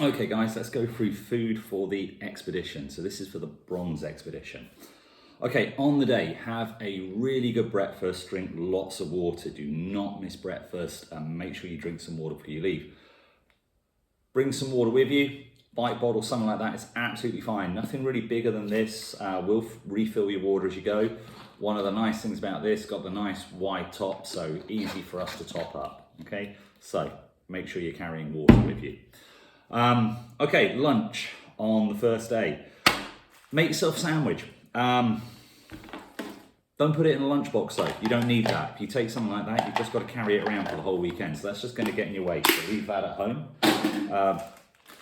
Okay guys, let's go through food for the expedition. So this is for the bronze expedition. Okay, on the day, have a really good breakfast, drink lots of water. Do not miss breakfast and make sure you drink some water before you leave. Bring some water with you, bite bottle, something like that, it's absolutely fine. Nothing really bigger than this. We'll refill your water as you go. One of the nice things about this, got the nice wide top, so easy for us to top up, okay? So make sure you're carrying water with you. Okay, lunch on the first day. Make yourself a sandwich. Don't put it in a lunchbox though, you don't need that. If you take something like that, you've just got to carry it around for the whole weekend. So that's just going to get in your way, so leave that at home.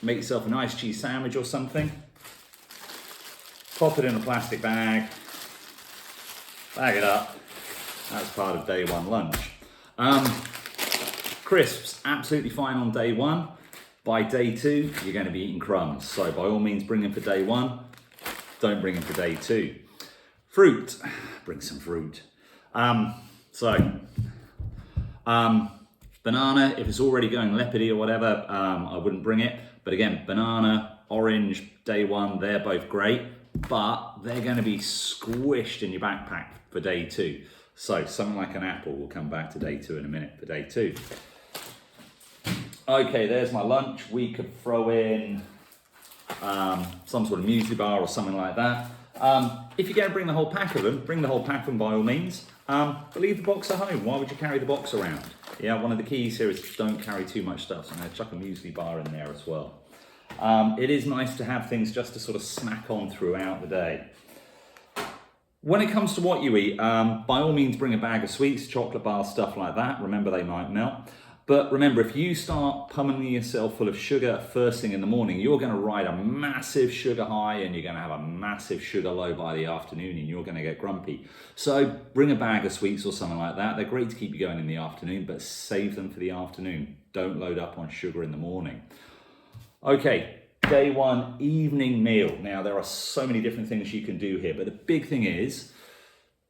Make yourself a nice cheese sandwich or something. Pop it in a plastic bag. Bag it up. That's part of day one lunch. Crisps, absolutely fine on day one. By day two, you're going to be eating crumbs. So by all means, bring them for day one. Don't bring them for day two. Fruit, bring some fruit. Banana, if it's already going leopardy or whatever, I wouldn't bring it. But again, banana, orange, day one, they're both great, but they're going to be squished in your backpack for day two. So something like an apple, we'll come back to day two in a minute for day two. Okay, there's my lunch. We could throw in some sort of muesli bar or something like that. If you're going to bring the whole pack of them, bring the whole pack of them by all means. But leave the box at home. Why would you carry the box around? Yeah, one of the keys here is don't carry too much stuff. So I'm going to chuck a muesli bar in there as well. It is nice to have things just to sort of snack on throughout the day. When it comes to what you eat, by all means bring a bag of sweets, chocolate bars, stuff like that. Remember, they might melt. But remember, if you start pummeling yourself full of sugar first thing in the morning, you're going to ride a massive sugar high and you're going to have a massive sugar low by the afternoon and you're going to get grumpy. So bring a bag of sweets or something like that. They're great to keep you going in the afternoon, but save them for the afternoon. Don't load up on sugar in the morning. Okay, day one, evening meal. Now, there are so many different things you can do here, but the big thing is,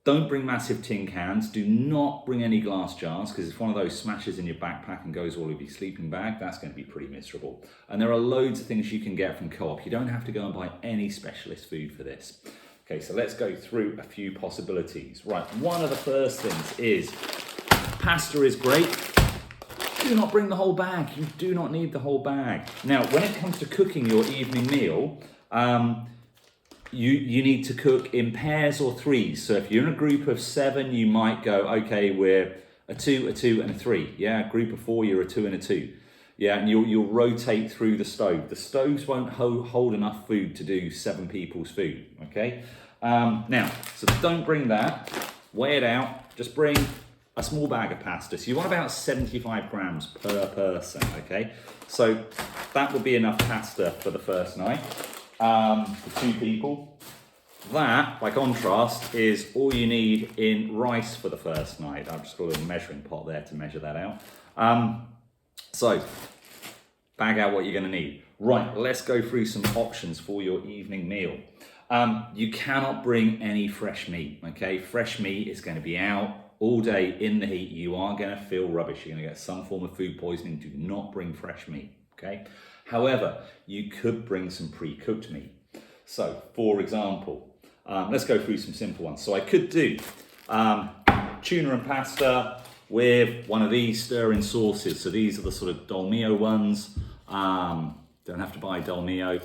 don't bring massive tin cans. Do not bring any glass jars, because if one of those smashes in your backpack and goes all over your sleeping bag, that's going to be pretty miserable. And there are loads of things you can get from Co-op. You don't have to go and buy any specialist food for this. Okay, so let's go through a few possibilities. Right, one of the first things is pasta is great. Do not bring the whole bag. You do not need the whole bag. Now, when it comes to cooking your evening meal, you need to cook in pairs or threes. So if you're in a group of 7, you might go, okay, we're a 2, and a 3. Yeah, a group of 4, you're a 2 and a 2. Yeah, and you'll rotate through the stove. The stoves won't hold enough food to do 7 people's food, okay? Now, so don't bring that, weigh it out, just bring a small bag of pasta. So you want about 75 grams per person, okay? So that would be enough pasta for the first night. For 2 people. That, by contrast, is all you need in rice for the first night. I've just got a little measuring pot there to measure that out. So, bag out what you're going to need. Right, let's go through some options for your evening meal. You cannot bring any fresh meat, okay? Fresh meat is going to be out all day in the heat. You are going to feel rubbish. You're going to get some form of food poisoning. Do not bring fresh meat, okay? However, you could bring some pre-cooked meat. So, for example, let's go through some simple ones. So I could do tuna and pasta with one of these stir-in sauces. So these are the sort of Dolmio ones. Don't have to buy Dolmio,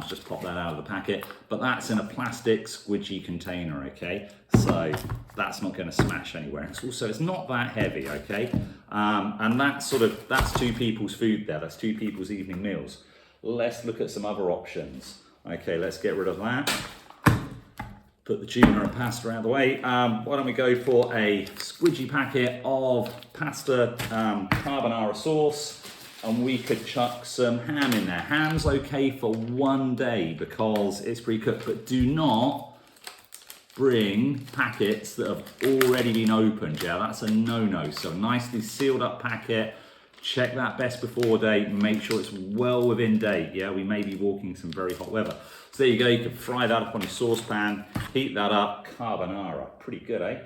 just pop that out of the packet. But that's in a plastic squidgy container, okay? So that's not gonna smash anywhere. It's not that heavy, okay? And that's 2 people's food there. That's 2 people's evening meals. Let's look at some other options. Okay, let's get rid of that. Put the tuna and pasta out of the way. Why don't we go for a squidgy packet of pasta carbonara sauce, and we could chuck some ham in there. Ham's okay for one day because it's pre-cooked, but do not bring packets that have already been opened. Yeah, that's a no-no. So nicely sealed up packet. Check that best before date, make sure it's well within date. Yeah, we may be walking some very hot weather. So there you go, you can fry that up on your saucepan, heat that up, carbonara. Pretty good, eh?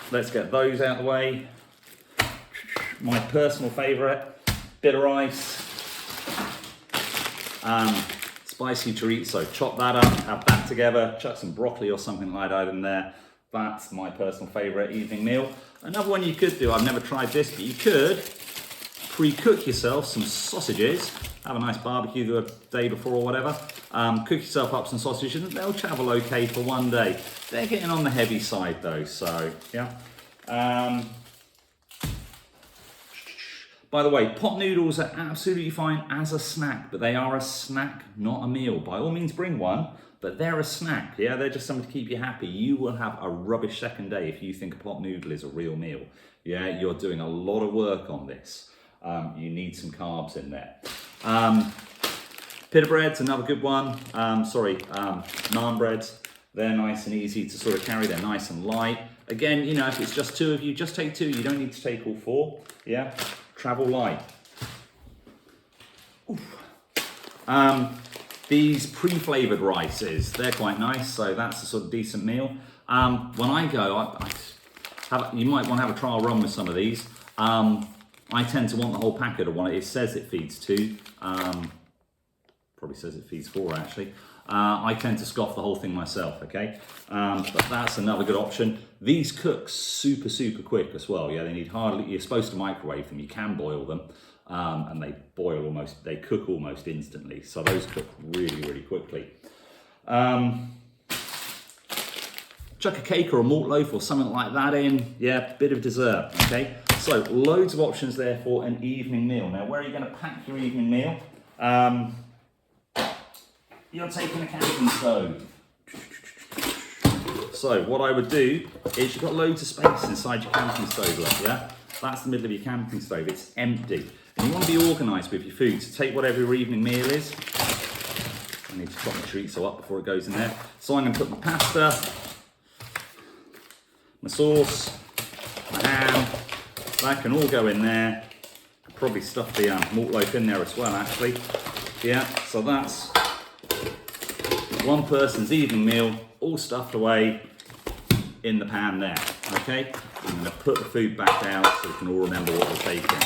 Let's get those out of the way. My personal favorite bit of rice, spicy chorizo. Chop that up, have that together, chuck some broccoli or something like that in there. That's my personal favourite evening meal. Another one you could do, I've never tried this, but you could pre-cook yourself some sausages. Have a nice barbecue the day before or whatever. Cook yourself up some sausages and they'll travel okay for one day. They're getting on the heavy side though, so yeah. By the way, pot noodles are absolutely fine as a snack, but they are a snack, not a meal. By all means bring one, but they're a snack, yeah? They're just something to keep you happy. You will have a rubbish second day if you think a pot noodle is a real meal. Yeah, you're doing a lot of work on this. You need some carbs in there. Pita bread's another good one. Naan breads. They're nice and easy to sort of carry. They're nice and light. Again, you know, if it's just 2 of you, just take 2. You don't need to take all 4. Yeah, travel light. These pre-flavored rices, they're quite nice. So that's a sort of decent meal. When I go, you might want to have a trial run with some of these. I tend to want the whole packet of one. It says it feeds 2. Probably says it feeds 4 actually. I tend to scoff the whole thing myself, okay? But that's another good option. These cook super, super quick as well. Yeah, they need hardly, you're supposed to microwave them. You can boil them. And they cook almost instantly. So those cook really, really quickly. Chuck a cake or a malt loaf or something like that in. Yeah, bit of dessert, okay? So loads of options there for an evening meal. Now, where are you going to pack your evening meal? You're taking a camping stove. So what I would do is you've got loads of space inside your camping stove, look, yeah? That's the middle of your camping stove, it's empty. And you want to be organised with your food, so take whatever your evening meal is. I need to chop my chorizo up before it goes in there. So I'm going to put my pasta, my sauce, my ham, that can all go in there. I'll probably stuff the malt loaf in there as well, actually. Yeah, so that's one person's evening meal, all stuffed away in the pan there, okay? I'm going to put the food back out so we can all remember what we're taking.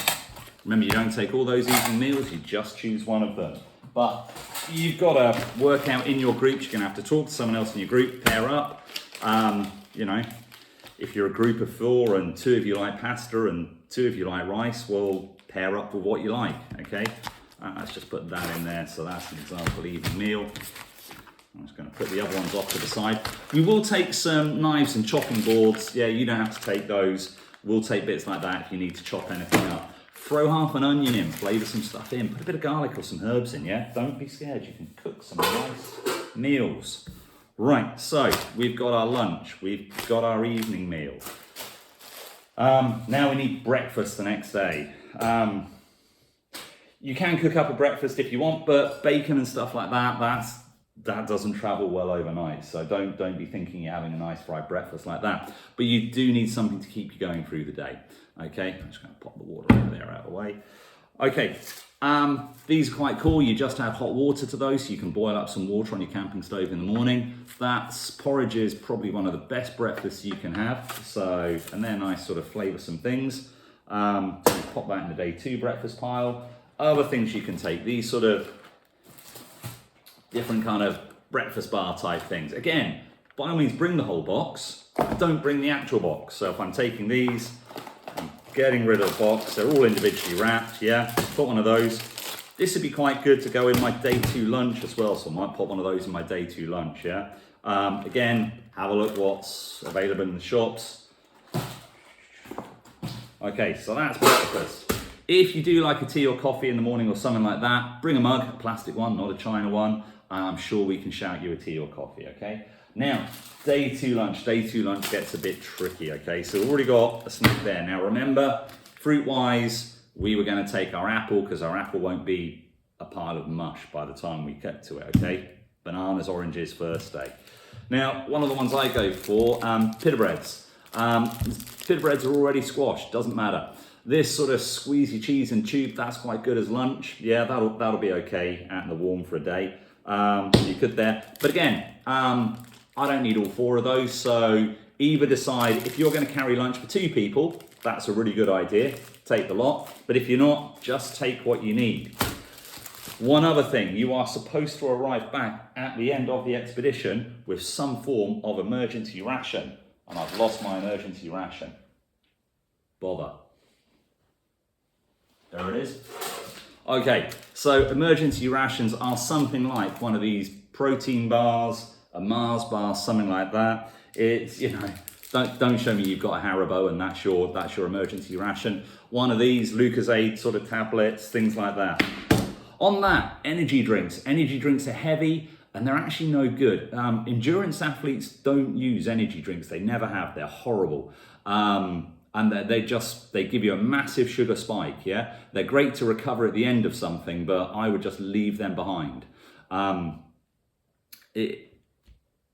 Remember, you don't take all those evening meals, you just choose one of them. But you've got to work out in your groups, you're going to have to talk to someone else in your group, pair up. You know, if you're a group of 4 and 2 of you like pasta and 2 of you like rice, well, pair up with what you like, okay? Let's just put that in there, so that's an example evening meal. I'm just going to put the other ones off to the side. We will take some knives and chopping boards. Yeah, you don't have to take those. We'll take bits like that if you need to chop anything up. Throw half an onion in, flavour some stuff in, put a bit of garlic or some herbs in, yeah? Don't be scared, you can cook some nice meals. Right, so we've got our lunch, we've got our evening meal. Now we need breakfast the next day. You can cook up a breakfast if you want, but bacon and stuff like that, that doesn't travel well overnight. So don't be thinking you're having a nice fried breakfast like that. But you do need something to keep you going through the day. Okay, I'm just going to pop the water over there out of the way. Okay, these are quite cool. You just add hot water to those, so you can boil up some water on your camping stove in the morning. Porridge is probably one of the best breakfasts you can have. So, and they're nice, sort of flavoursome things. Pop that in the day 2 breakfast pile. Other things you can take, these sort of different kind of breakfast bar type things. Again, by all means bring the whole box, don't bring the actual box. So if I'm taking these, I'm getting rid of the box, they're all individually wrapped, yeah, put one of those. This would be quite good to go in my day 2 lunch as well, so I might put one of those in my day 2 lunch, yeah. Again, have a look what's available in the shops. Okay, so that's breakfast. If you do like a tea or coffee in the morning or something like that, bring a mug, a plastic one, not a China one, and I'm sure we can shout you a tea or coffee, okay? Now, day 2 lunch gets a bit tricky, okay? So we've already got a snack there. Now remember, fruit-wise, we were gonna take our apple because our apple won't be a pile of mush by the time we get to it, okay? Bananas, oranges, first day. Now, one of the ones I go for, pita breads. Pita breads are already squashed, doesn't matter. This sort of squeezy cheese and tube, that's quite good as lunch. Yeah, that'll be okay out in the warm for a day. You could there. But again, I don't need all 4 of those, so either decide if you're going to carry lunch for 2 people, that's a really good idea. Take the lot. But if you're not, just take what you need. One other thing, you are supposed to arrive back at the end of the expedition with some form of emergency ration. And I've lost my emergency ration. Bother. There it is. Okay, so emergency rations are something like one of these protein bars, a Mars bar, something like that. It's, you know, don't show me you've got a Haribo and that's your emergency ration. One of these Lucozade sort of tablets, things like that. On that, energy drinks. Energy drinks are heavy and they're actually no good. Endurance athletes don't use energy drinks. They never have. They're horrible. And they give you a massive sugar spike, yeah? They're great to recover at the end of something, but I would just leave them behind.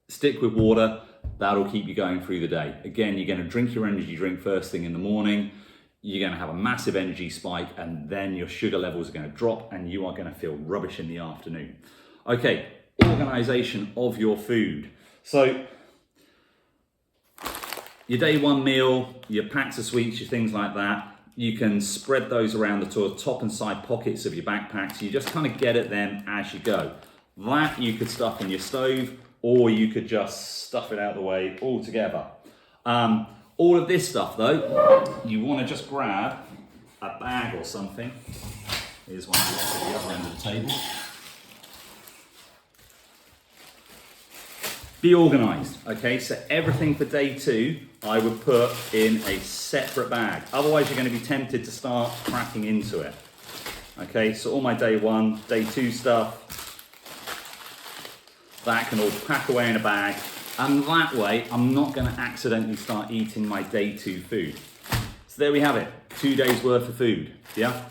Stick with water, that'll keep you going through the day. Again, you're gonna drink your energy drink first thing in the morning, you're gonna have a massive energy spike, and then your sugar levels are gonna drop and you are gonna feel rubbish in the afternoon. Okay, organization of your food. So, your day one meal, your packs of sweets, your things like that, you can spread those around the top and side pockets of your backpack, so you just kind of get at them as you go. That you could stuff in your stove, or you could just stuff it out of the way altogether. All of this stuff though, you want to just grab a bag or something. Here's one at the other end of the table. Be organized, okay? So everything for day 2, I would put in a separate bag. Otherwise, you're going to be tempted to start cracking into it. Okay, so all my day 1, day 2 stuff, that can all pack away in a bag. And that way, I'm not going to accidentally start eating my day 2 food. So there we have it, 2 days worth of food, yeah?